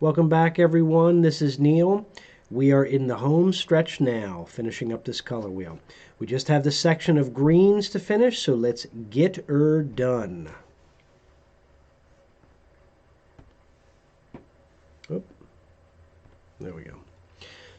Welcome back, everyone. This is Neil. We are in the home stretch now, finishing up this color wheel. We just have the section of greens to finish, so let's get her done. Oh, there we go.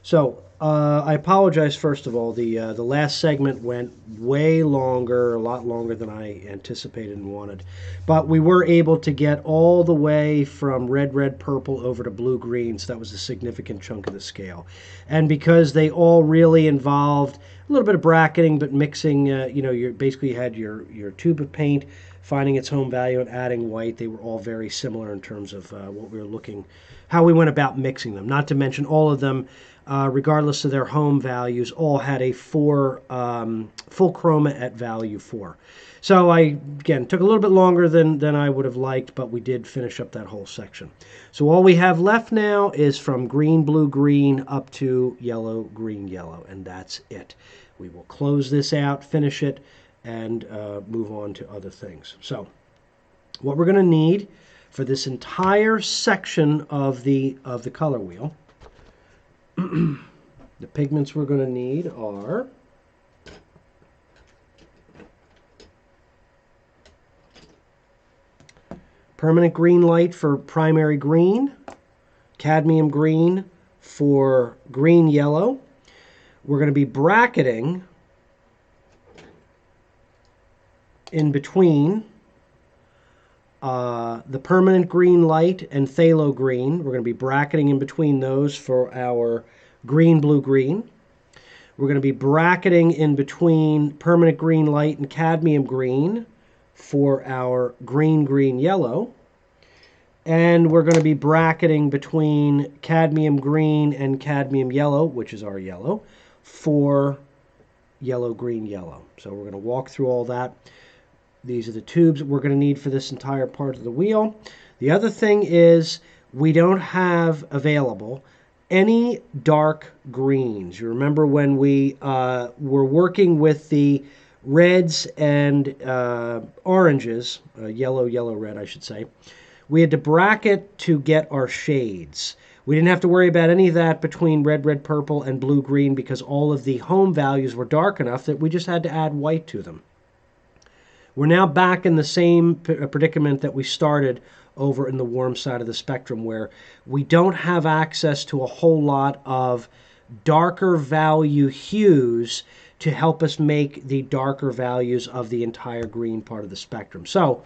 So I apologize, first of all. The last segment went way longer, a lot longer than I anticipated and wanted. But we were able to get all the way from red, red, purple over to blue, green. So that was a significant chunk of the scale. And because they all really involved a little bit of bracketing, but mixing, you basically had your tube of paint, finding its home value and adding white. They were all very similar in terms of what we were looking, how we went about mixing them. Not to mention all of them, regardless of their home values, all had a full chroma at value 4. So again, took a little bit longer than I would have liked, but we did finish up that whole section. So all we have left now is from green, blue, green up to yellow, green, yellow, and that's it. We will close this out, finish it, and move on to other things. So what we're going to need for this entire section of the color wheel, the pigments we're going to need are permanent green light for primary green, cadmium green for green yellow. We're going to be bracketing in between the permanent green light and phthalo green. We're going to be bracketing in between those for our green, blue, green. We're going to be bracketing in between permanent green light and cadmium green for our green, green, yellow. And we're going to be bracketing between cadmium green and cadmium yellow, which is our yellow, for yellow, green, yellow. So we're going to walk through all that. These are the tubes that we're going to need for this entire part of the wheel. The other thing is we don't have available any dark greens. You remember when we were working with the reds and oranges, yellow, yellow, red, I should say, we had to bracket to get our shades. We didn't have to worry about any of that between red, red, purple, and blue, green because all of the home values were dark enough that we just had to add white to them. We're now back in the same predicament that we started over in the warm side of the spectrum, where we don't have access to a whole lot of darker value hues to help us make the darker values of the entire green part of the spectrum. So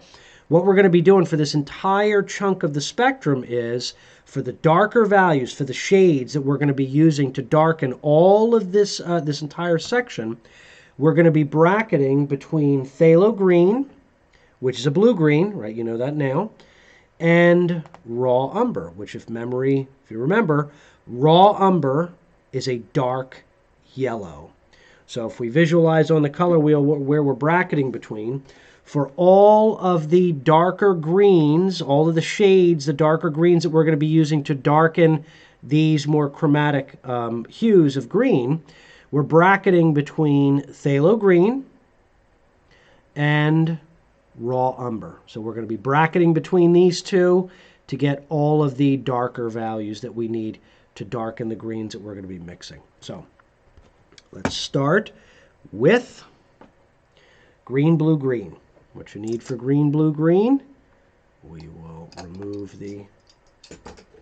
what we're going to be doing for this entire chunk of the spectrum is, for the darker values, for the shades that we're going to be using to darken all of this, this entire section, we're going to be bracketing between phthalo green, which is a blue-green, right, you know that now, and raw umber, which if you remember, raw umber is a dark yellow. So if we visualize on the color wheel where we're bracketing between, for all of the darker greens, all of the shades, the darker greens that we're going to be using to darken these more chromatic hues of green, we're bracketing between phthalo green and raw umber. So we're going to be bracketing between these two to get all of the darker values that we need to darken the greens that we're going to be mixing. So let's start with green, blue, green. What you need for green, blue, green, we will remove the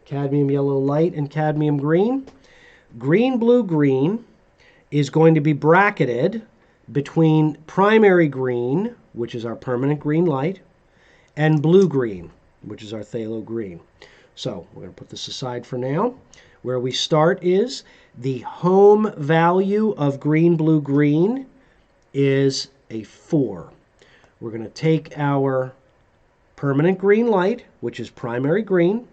cadmium yellow light and cadmium green. Green, blue, green is going to be bracketed between primary green, which is our permanent green light, and blue green, which is our phthalo green. So we're going to put this aside for now. Where we start is the home value of green, blue, green is a 4. We're going to take our permanent green light, which is primary green.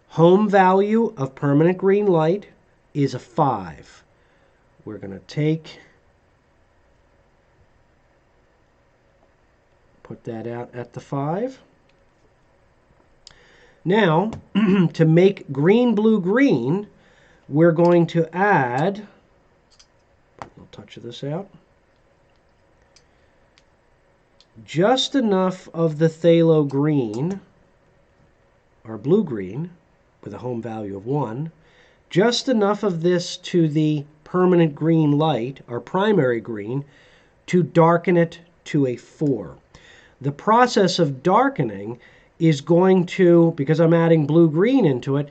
Home value of permanent green light is a 5. We're going to put that out at the 5. Now, to make green, blue, green, we're going to add, a little touch of this out, just enough of the phthalo green, or blue green, with a home value of 1, just enough of this to the permanent green light, our primary green, to darken it to a 4. The process of darkening is going to, because I'm adding blue-green into it,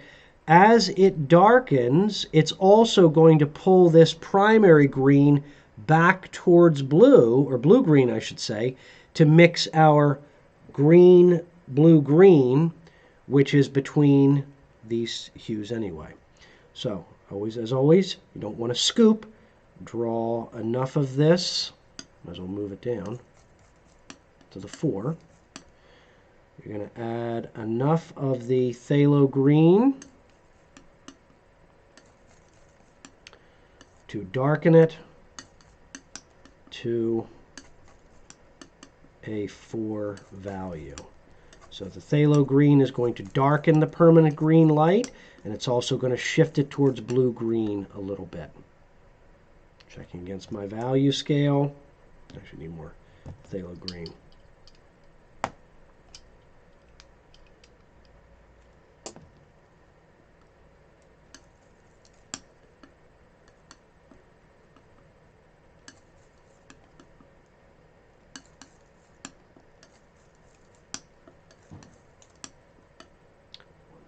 as it darkens, it's also going to pull this primary green back towards blue, or blue-green I should say, to mix our green, blue-green, which is between these hues anyway. So, as always, you don't want to scoop. Draw enough of this. Might as well move it down to the 4. You're going to add enough of the phthalo green to darken it to a 4 value. So the phthalo green is going to darken the permanent green light, and it's also going to shift it towards blue-green a little bit. Checking against my value scale. Actually need more phthalo green.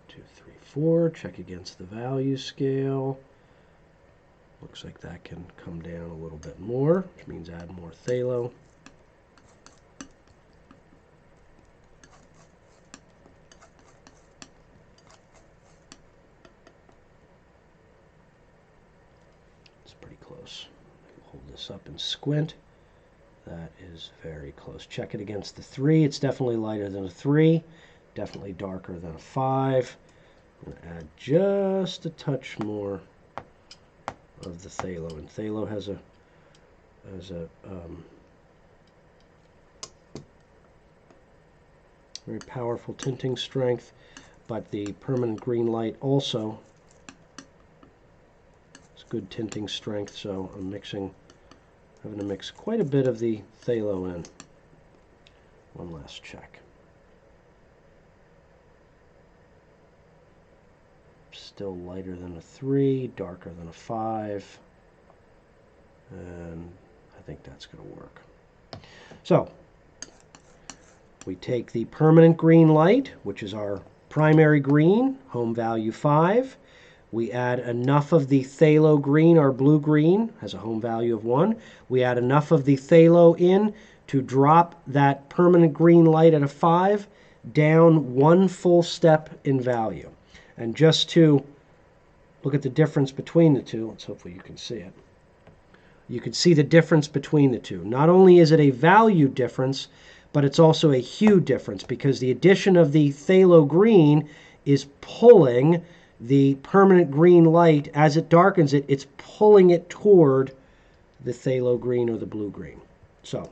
Two, three, 4. Check against the value scale. Looks like that can come down a little bit more, which means add more phthalo. It's pretty close. Hold this up and squint. That is very close. Check it against the 3. It's definitely lighter than a 3. Definitely darker than a 5. I'm going to add just a touch more of the phthalo, and phthalo has a very powerful tinting strength, but the permanent green light also has good tinting strength, so I'm having to mix quite a bit of the phthalo in. One last check. Still lighter than a 3, darker than a 5, and I think that's going to work. So we take the permanent green light, which is our primary green, home value 5. We add enough of the phthalo green, our blue-green, has a home value of 1. We add enough of the phthalo in to drop that permanent green light at a 5 down 1 full step in value. And just to look at the difference between the two, let's hopefully you can see it. You can see the difference between the two. Not only is it a value difference, but it's also a hue difference, because the addition of the phthalo green is pulling the permanent green light. As it darkens it, it's pulling it toward the phthalo green or the blue-green. So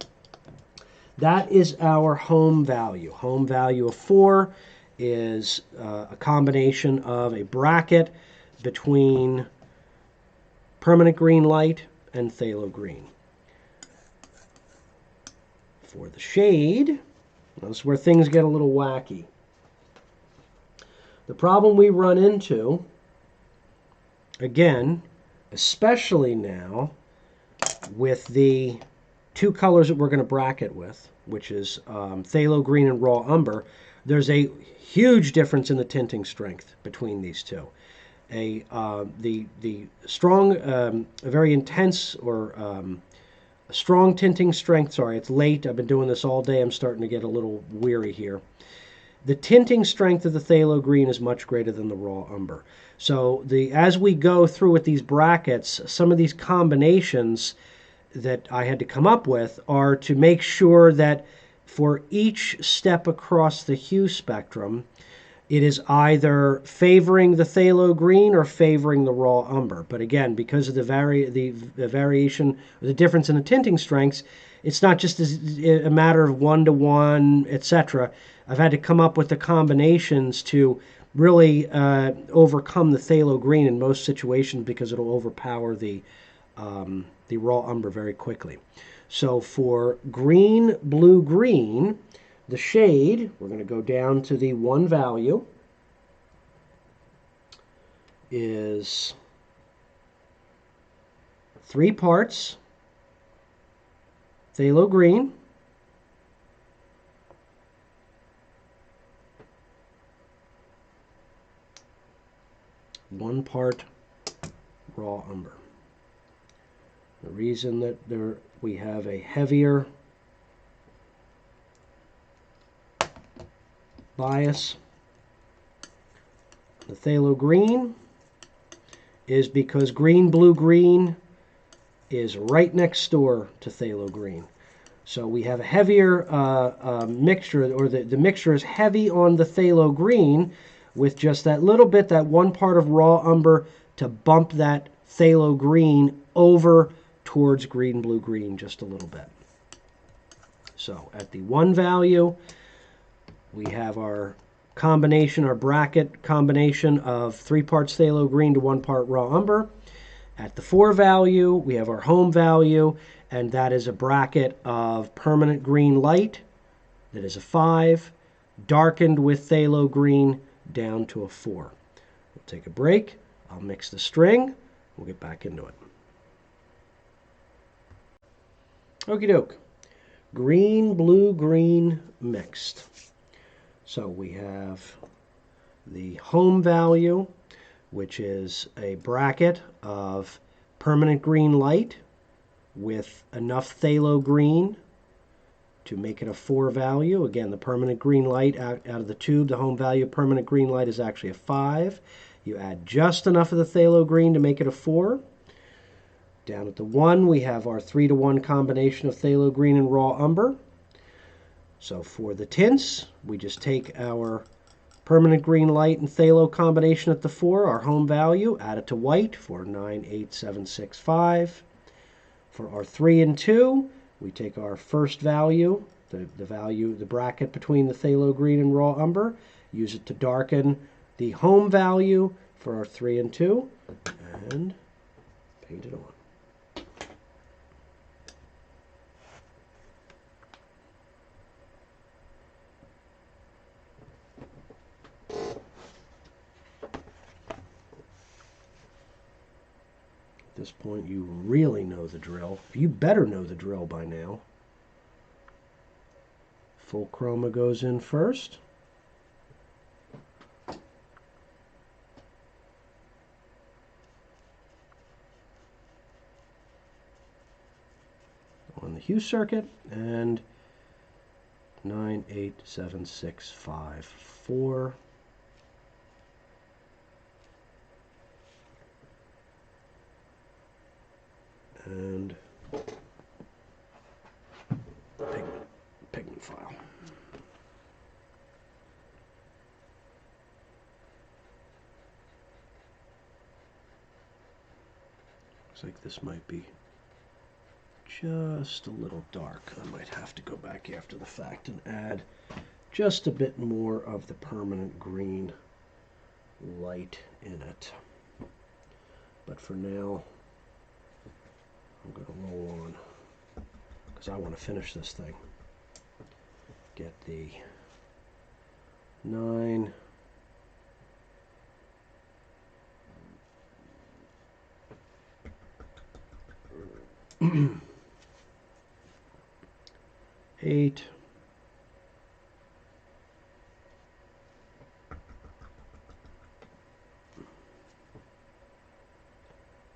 that is our home value. Home value of 4 is a combination of a bracket between permanent green light and phthalo green. For the shade, this is where things get a little wacky. The problem we run into, again, especially now with the 2 colors that we're going to bracket with, which is phthalo green and raw umber, there's a huge difference in the tinting strength between these two. The strong, a very intense or strong tinting strength, sorry, it's late, I've been doing this all day, I'm starting to get a little weary here. The tinting strength of the phthalo green is much greater than the raw umber. So as we go through with these brackets, some of these combinations that I had to come up with are to make sure that for each step across the hue spectrum, it is either favoring the phthalo green or favoring the raw umber. But again, because of the variation, the difference in the tinting strengths, it's not just a matter of 1-to-1, etc. I've had to come up with the combinations to really overcome the phthalo green in most situations, because it'll overpower the raw umber very quickly. So for green, blue, green, the shade, we're going to go down to the 1 value. is 3 parts phthalo green, 1 part raw umber. The reason that we have a heavier bias, the phthalo green, is because green, blue, green is right next door to phthalo green. So we have a heavier mixture, or the mixture is heavy on the phthalo green with just that little bit, that 1 part of raw umber to bump that phthalo green over towards green, blue, green just a little bit. So at the 1 value, we have our combination, our bracket combination of 3 parts phthalo green to 1 part raw umber. At the 4 value, we have our home value, and that is a bracket of permanent green light, that is a 5, darkened with phthalo green down to a 4. We'll take a break. I'll mix the string. We'll get back into it. Okie doke. Green, blue, green mixed. So we have the home value, which is a bracket of permanent green light with enough phthalo green to make it a 4 value. Again, the permanent green light out of the tube, the home value of permanent green light is actually a 5. You add just enough of the phthalo green to make it a 4. Down at the 1, we have our 3-to-1 combination of phthalo green and raw umber. So for the tints, we just take our permanent green light and phthalo combination at the 4, our home value, add it to white for 98765. For our 3 and 2, we take our first value, the bracket between the phthalo green and raw umber, use it to darken the home value for our 3 and 2, and paint it on. At this point, you really know the drill. You better know the drill by now. Full chroma goes in first. On the hue circuit, and 98765 and pigment file. Looks like this might be just a little dark. I might have to go back after the fact and add just a bit more of the permanent green light in it. But for now, I'm going to roll on because I want to finish this thing. Get the 9. Eight,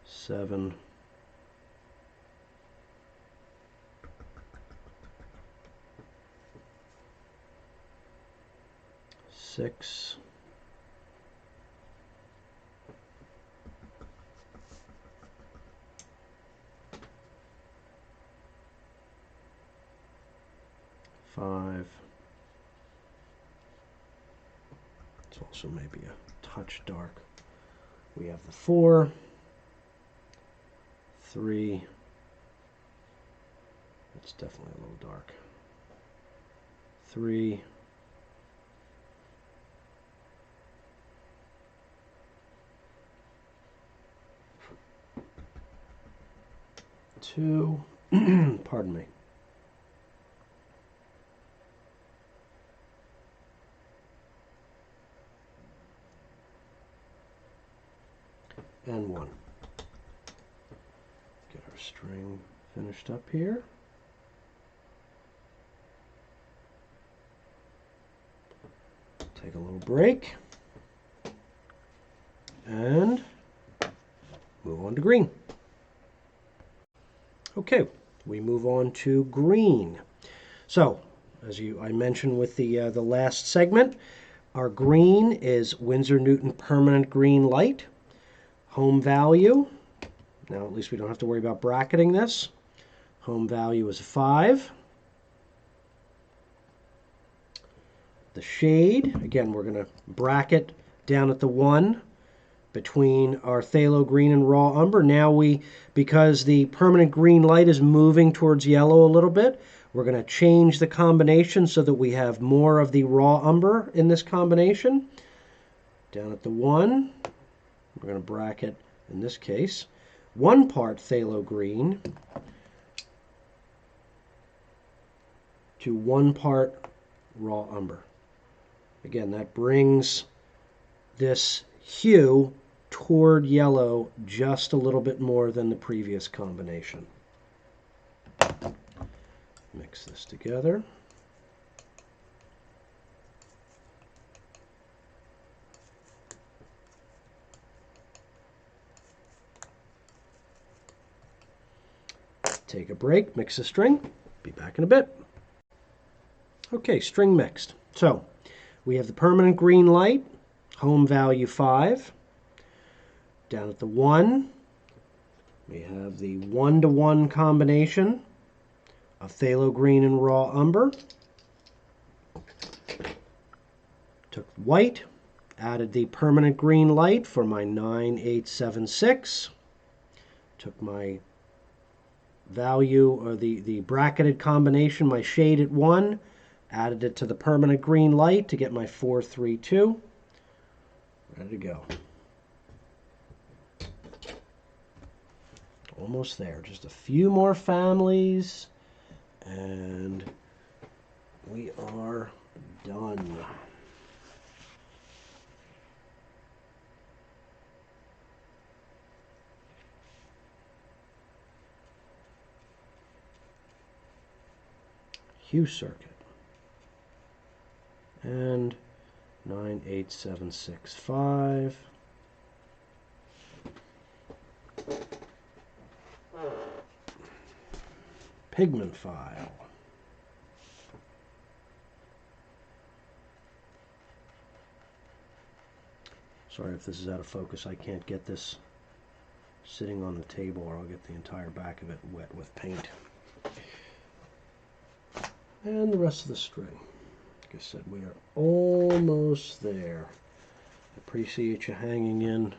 7, 6, 5. It's also maybe a touch dark. We have the 4, 3. It's definitely a little dark. 3. 2. Pardon me. and 1. Get our string finished up here. Take a little break and move on to green. Okay, we move on to green. So, as I mentioned with the last segment, our green is Winsor Newton Permanent Green Light. Home value, now at least we don't have to worry about bracketing this. Home value is 5. The shade, again, we're going to bracket down at the 1 between our phthalo green and raw umber. Now because the permanent green light is moving towards yellow a little bit, we're going to change the combination so that we have more of the raw umber in this combination. Down at the 1, we're going to bracket, in this case, 1 part phthalo green to 1 part raw umber. Again, that brings this hue toward yellow just a little bit more than the previous combination. Mix this together. Take a break, mix the string, be back in a bit. Okay, string mixed. So, we have the permanent green light, home value 5. Down at the 1, we have the 1-to-1 combination of phthalo green and raw umber. Took white, added the permanent green light for my 9876. Took my value, or the bracketed combination, my shade at 1, added it to the permanent green light to get my 432. Ready to go. Almost there. Just a few more families and we are done. Hue circuit. And 98765. Pigment file. Sorry if this is out of focus. I can't get this sitting on the table or I'll get the entire back of it wet with paint. And the rest of the string. Like I said, we are almost there. Appreciate you hanging in.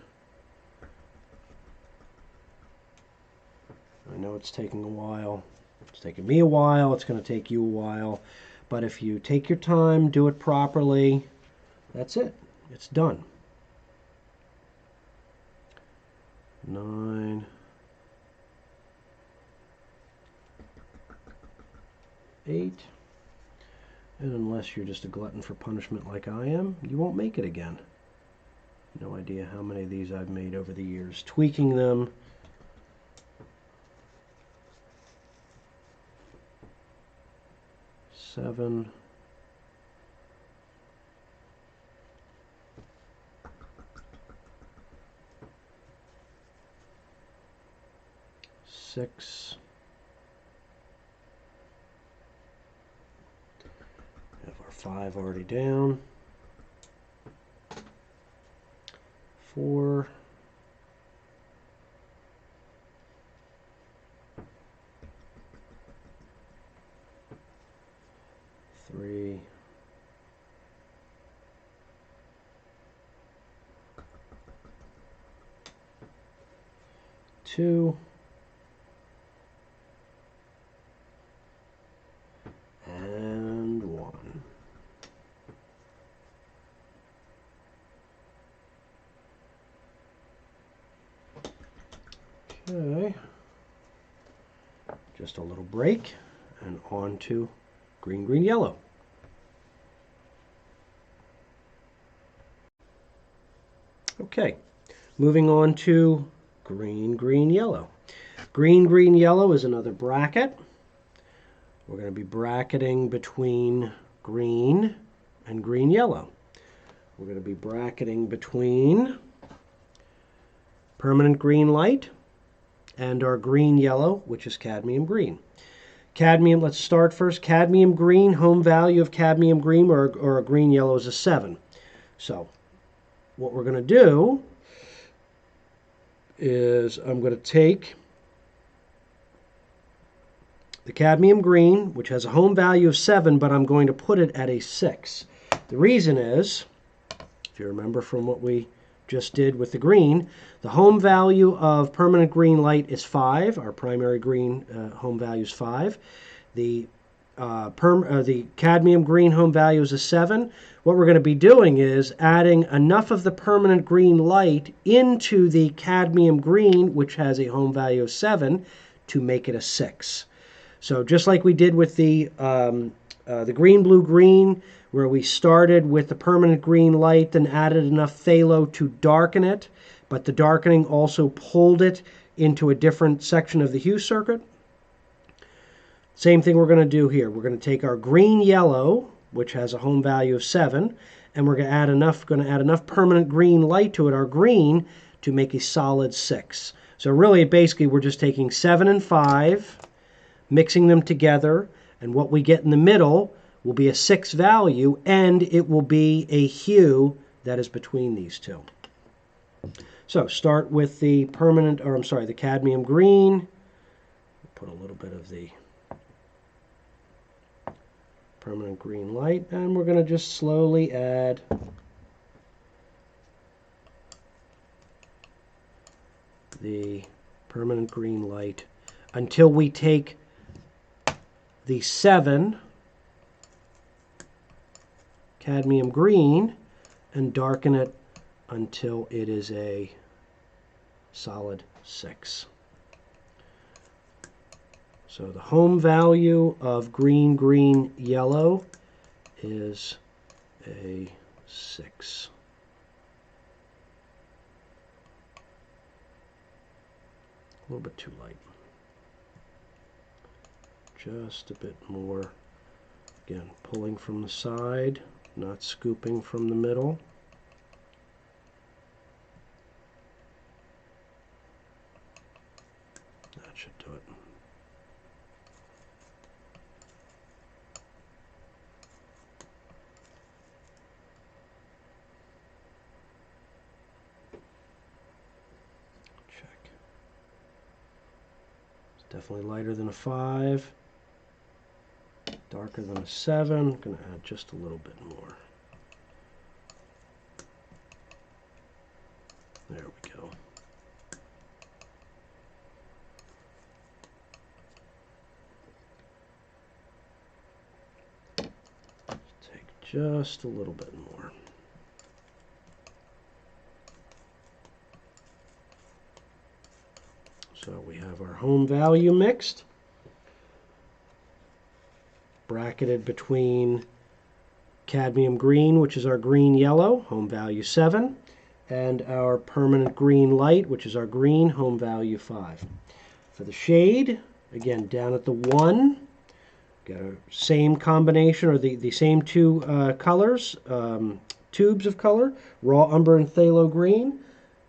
I know it's taking a while. It's taking me a while. It's going to take you a while. But if you take your time, do it properly, that's it. It's done. 9, 8. And unless you're just a glutton for punishment like I am, you won't make it again. No idea how many of these I've made over the years, tweaking them. Seven. Six. Have our 5 already down. 4. 3. 2. And 1. Okay. Just a little break and on to green, green, yellow. Okay, Moving on to green, green, yellow. Green, green, yellow is another bracket. We're going to be bracketing between green and green, yellow. We're going to be bracketing between permanent green light and our green yellow, which is cadmium green. Cadmium, let's start first. Cadmium green, home value of cadmium green or a green yellow is a 7. So what we're going to do is I'm going to take the cadmium green, which has a home value of 7, but I'm going to put it at a 6. The reason is, if you remember from what we just did with the green, the home value of permanent green light is 5. Our primary green home value is 5. The cadmium green home value is a 7. What we're going to be doing is adding enough of the permanent green light into the cadmium green, which has a home value of 7, to make it a 6. So just like we did with the green, blue, green, where we started with the permanent green light and added enough phthalo to darken it, but the darkening also pulled it into a different section of the hue circuit. Same thing we're going to do here. We're going to take our green yellow, which has a home value of 7, and we're going to add enough permanent green light to it, our green, to make a solid 6. So really, basically, we're just taking 7 and 5, mixing them together, and what we get in the middle will be a 6 value, and it will be a hue that is between these two. So start with the the cadmium green. Put a little bit of the permanent green light, and we're going to just slowly add the permanent green light until we take the 7 cadmium green and darken it until it is a solid 6. So the home value of green, green, yellow is a 6. A little bit too light. Just a bit more. Again, pulling from the side, not scooping from the middle. That should do it. Check. It's definitely lighter than a 5. Darker than a 7. I'm going to add just a little bit more. There we go. Take just a little bit more. So we have our home value mixed, bracketed between cadmium green, which is our green yellow, home value 7, and our permanent green light, which is our green, home value 5. For the shade, again, down at the 1, got a same combination, or the same two colors, tubes of color, raw umber and phthalo green,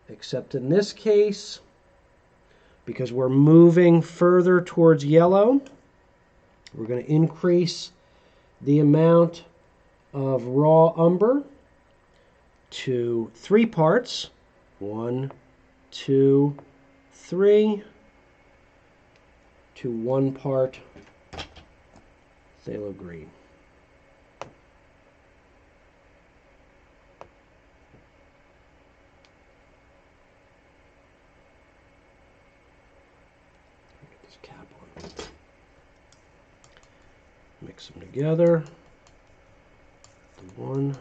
except in this case, because we're moving further towards yellow, we're going to increase the amount of raw umber to 3 parts. 1, 2, 3, to 1 part phthalo green. Get this cap on. Mix them together. The 1.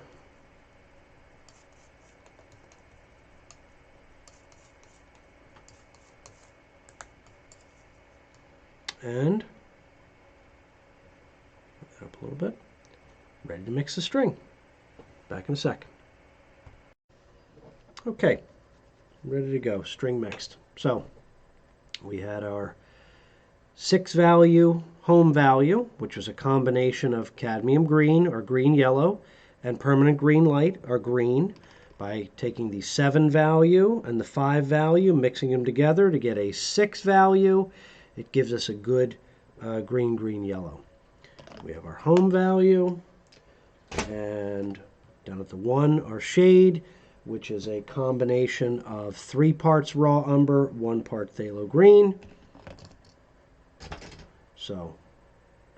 And put that up a little bit. Ready to mix the string. Back in a sec. Okay, ready to go, string mixed. So we had our 6 value home value, which was a combination of cadmium green or green yellow and permanent green light or green, by taking the 7 value and the 5 value, mixing them together to get a 6 value. It gives us a good green, green, yellow. We have our home value, and down at the 1, our shade, which is a combination of 3 parts raw umber, 1 part phthalo green. So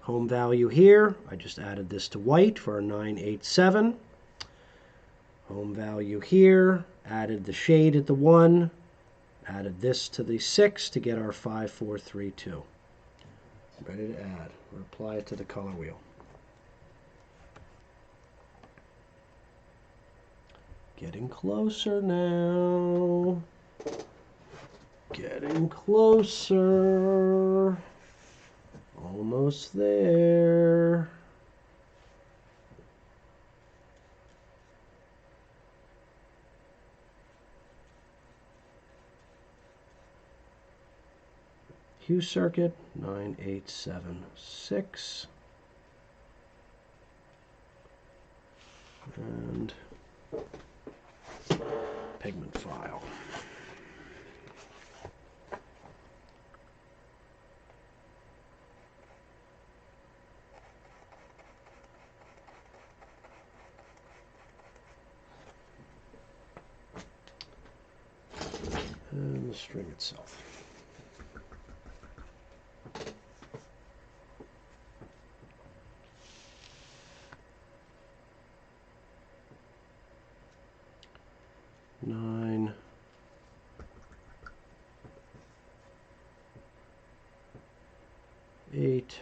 home value here, I just added this to white for a 987. Home value here, added the shade at the 1, added this to the 6 to get our 5432. Ready to add or apply it to the color wheel. Getting closer now. Getting closer. Almost there. Hue circuit 9876. And pigment file. And the string itself. Nine, 8,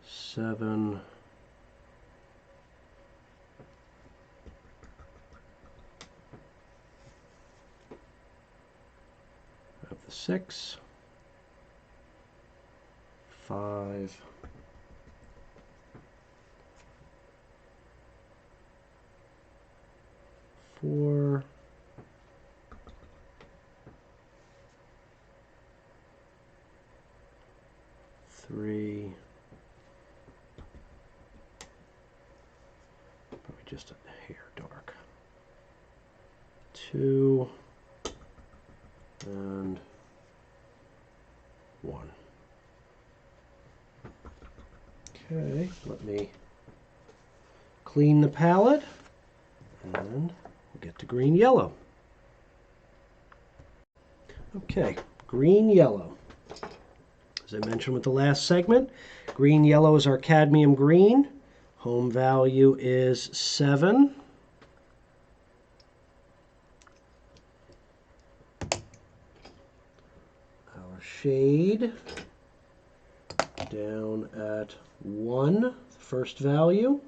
7, 6, 5, 4, 3, probably just a hair dark, 2, and 1. Okay, let me clean the palette, and we'll get to green yellow. Okay, green yellow. As I mentioned with the last segment, green yellow is our cadmium green. Home value is 7. Our shade down at 1, first value.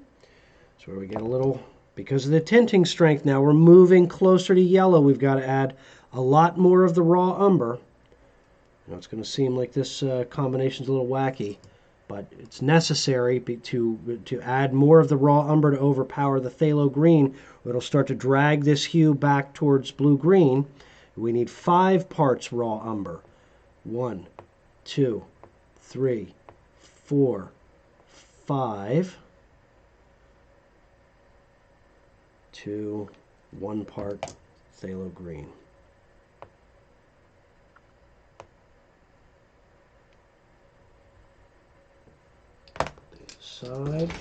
So where we get a little, because of the tinting strength now, we're moving closer to yellow. We've got to add a lot more of the raw umber. You know, it's going to seem like this combination is a little wacky, but it's necessary to add more of the raw umber to overpower the phthalo green. It'll start to drag this hue back towards blue-green. We need 5 parts raw umber. 1, 2, 3, 4, 5 to 1 part phthalo green. Side.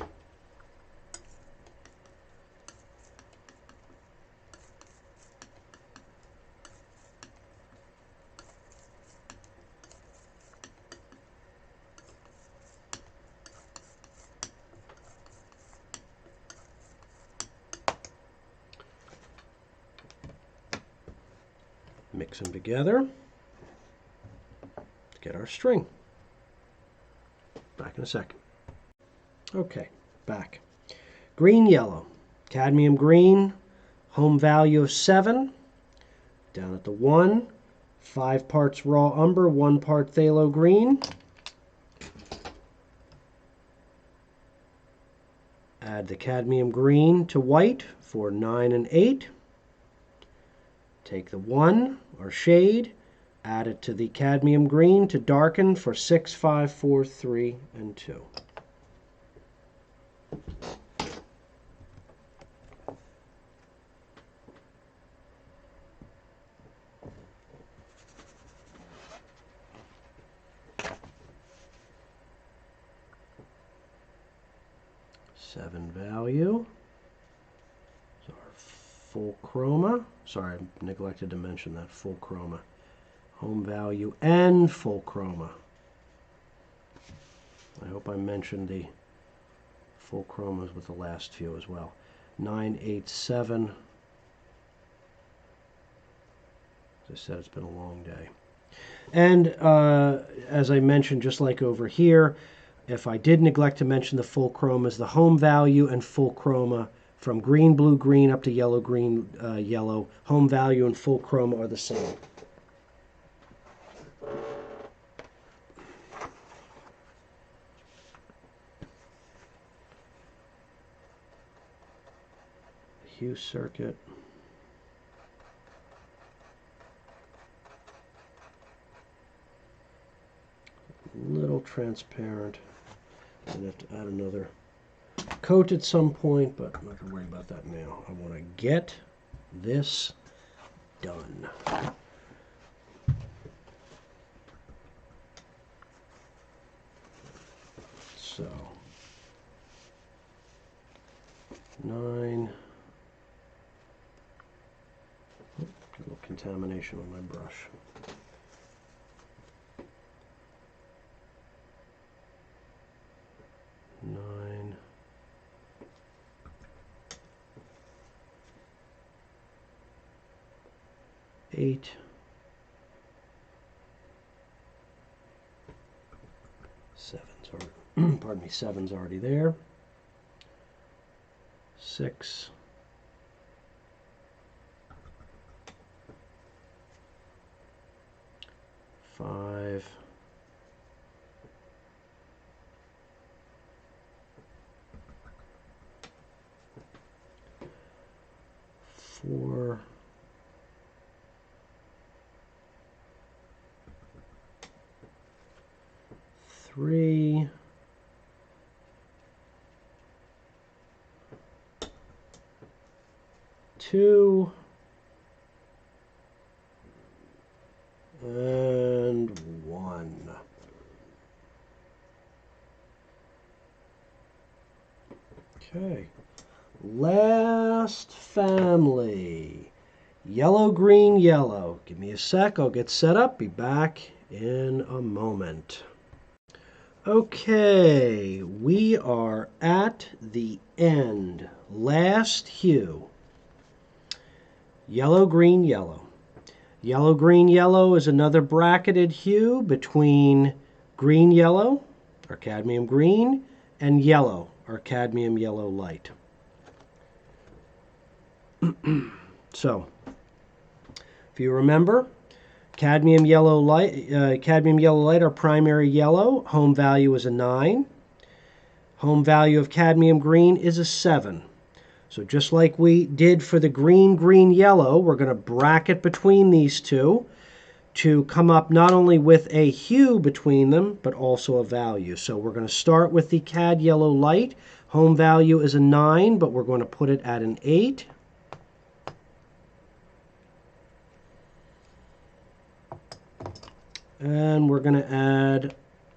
Mix them together to get our string. Back in a second. Okay, back. Green yellow, cadmium green, home value of 7. Down at the 1, 5 parts raw umber, 1 part phthalo green. Add the cadmium green to white for 9 and 8. Take the 1, or shade, add it to the cadmium green to darken for 6, 5, 4, 3, and 2. Seven value. So our full chroma. Sorry, I neglected to mention that full chroma. Home value and full chroma. I hope I mentioned the full chromas with the last few as well. 9, 8, 7. As I said, it's been a long day. And as I mentioned, just like over here, if I did neglect to mention the full chromas, the home value and full chroma from green, blue, green up to yellow, green, yellow, home value and full chroma are the same. Hue circuit. A little transparent. I'm going to have to add another coat at some point, but I'm not going to worry about that now. I want to get this done. So, 9. A little contamination on my brush. 9. 8. 7's already, pardon me, 7's already there. 6. 5. 4. 3. 2. And 1. Okay. Last family. Yellow, green, yellow. Give me a sec. I'll get set up. Be back in a moment. Okay. We are at the end. Last hue. Yellow, green, yellow. Yellow, green, yellow is another bracketed hue between green, yellow, or cadmium green, and yellow, or cadmium yellow light. So, if you remember, cadmium yellow light, our primary yellow, home value is a 9. Home value of cadmium green is a 7. So just like we did for the green, green, yellow, we're going to bracket between these two to come up not only with a hue between them, but also a value. So we're going to start with the cad yellow light. Home value is a 9, but we're going to put it at an 8. And we're going to add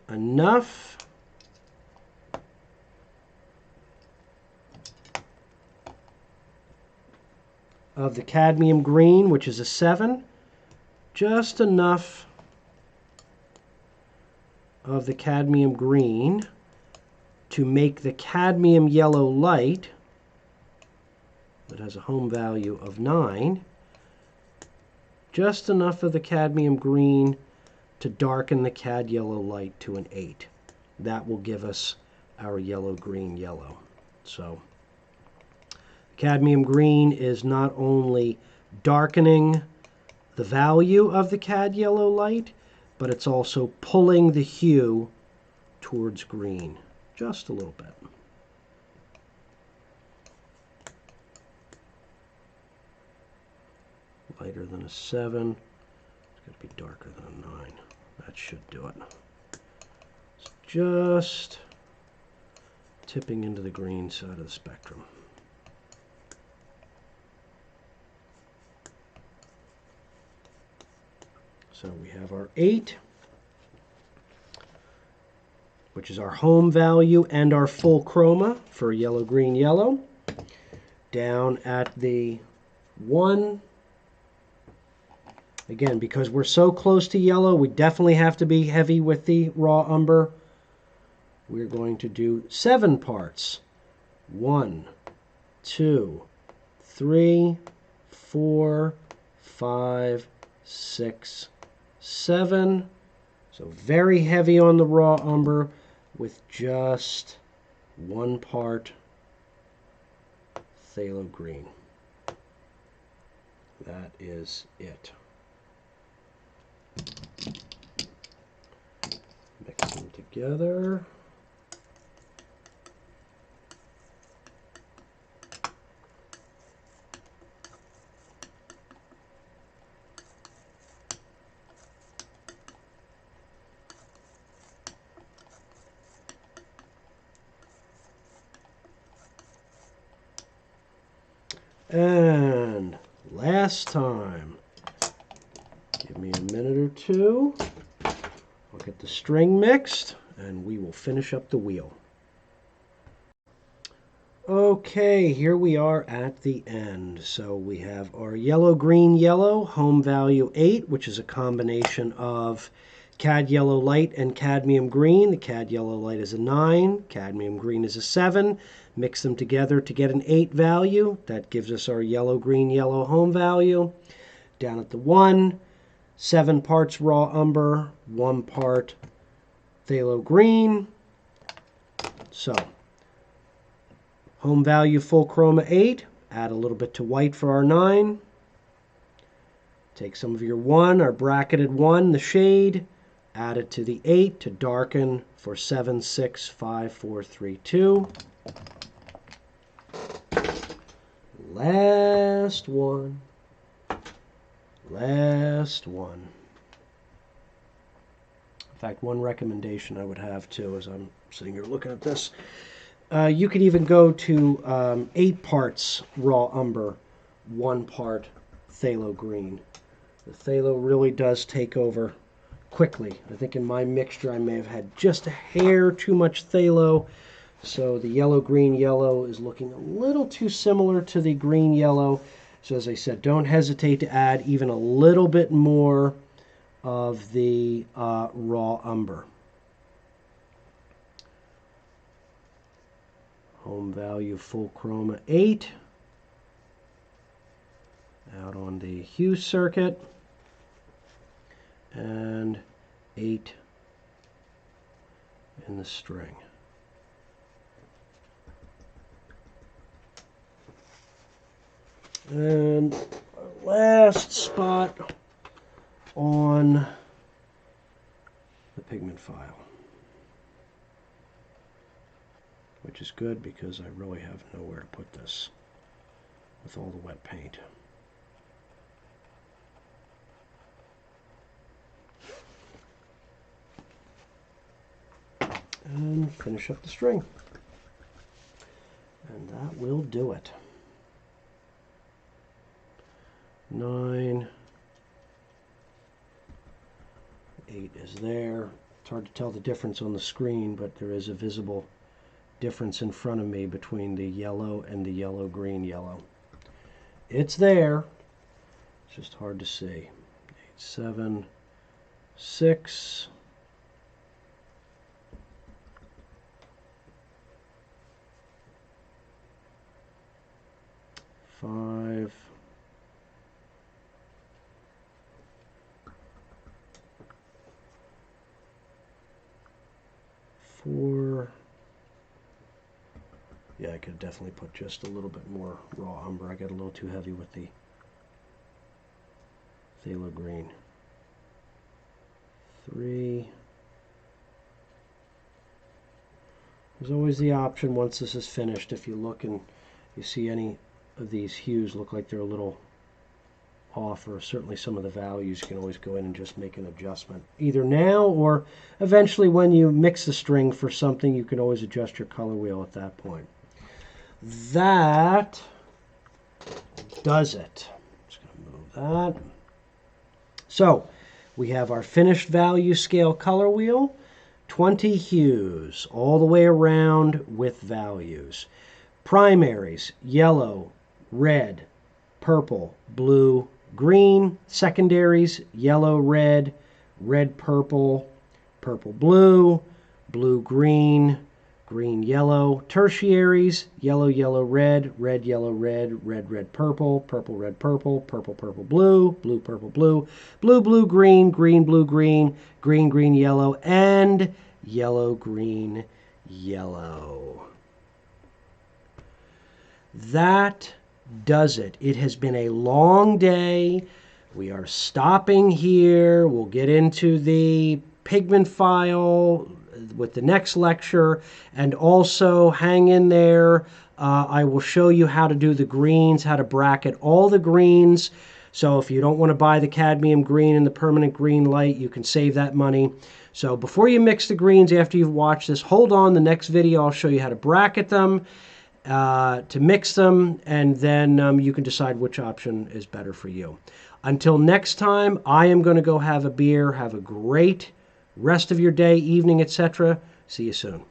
enough of the cadmium green, which is a 7, just enough of the cadmium green to make the cadmium yellow light, that has a home value of 9, just enough of the cadmium green to darken the cad yellow light to an 8. That will give us our yellow, green, yellow. So cadmium green is not only darkening the value of the cad yellow light, but it's also pulling the hue towards green just a little bit. lighter than a 7. It's got to be darker than a 9. That should do it. It's just tipping into the green side of the spectrum. So we have our 8, which is our home value and our full chroma for yellow, green, yellow. Down at the 1. Again, because we're so close to yellow, we definitely have to be heavy with the raw umber. We're going to do 7 parts. 1, 2, 3, 4, 5, 6, 7. So very heavy on the raw umber with just 1 part phthalo green. That is it. Mix them together. And last time, give me a minute or two. I'll get the string mixed and we will finish up the wheel. Okay, here we are at the end. So we have our yellow, green, yellow, home value 8, which is a combination of cad yellow light and cadmium green. The cad yellow light is a 9, cadmium green is a 7. Mix them together to get an 8 value. That gives us our yellow, green, yellow home value. Down at the 1, 7 parts raw umber, 1 part phthalo green. So, home value full chroma 8. Add a little bit to white for our 9. Take some of your 1, our bracketed 1, the shade. Add it to the 8 to darken for 7, 6, 5, 4, 3, 2. Last one. Last one. In fact, one recommendation I would have too as I'm sitting here looking at this. You could even go to 8 parts raw umber, 1 part phthalo green. The phthalo really does take over quickly. I think in my mixture I may have had just a hair too much phthalo, so the yellow, green, yellow is looking a little too similar to the green, yellow. So as I said, don't hesitate to add even a little bit more of the raw umber. Home value full chroma 8. Out on the hue circuit. And 8 in the string. And our last spot on the pigment file, which is good because I really have nowhere to put this with all the wet paint. And finish up the string. And that will do it. 9, 8 is there. It's hard to tell the difference on the screen, but there is a visible difference in front of me between the yellow and the yellow, green, yellow. It's there. It's just hard to see. 8, 7, 6. 5, 4. Yeah, I could definitely put just a little bit more raw umber. I got a little too heavy with the phthalo green. 3. There's always the option once this is finished, if you look and you see any of these hues look like they're a little off, or certainly some of the values, you can always go in and just make an adjustment. Either now or eventually when you mix the string for something, you can always adjust your color wheel at that point. That does it. Just going to move that. So we have our finished value scale color wheel, 20 hues all the way around with values. Primaries, yellow, red, purple, blue, green. Secondaries, yellow, red, red, purple, purple, blue, blue, green, green, yellow. Tertiaries, yellow, yellow, red, red, yellow, red, red, red, purple, purple, red, purple, purple, purple, blue, blue, purple, blue, blue, blue, green, green, blue, green, green, green, yellow, and yellow, green, yellow. That does it. It has been a long day. We are stopping here. We'll get into the pigment file with the next lecture, and also hang in there. I will show you how to do the greens, how to bracket all the greens. So if you don't want to buy the cadmium green and the permanent green light, you can save that money. So before you mix the greens, after you've watched this, hold on. The next video I'll show you how to bracket them, to mix them, and then you can decide which option is better for you. Until next time, I am going to go have a beer. Have a great rest of your day, evening, etc. See you soon.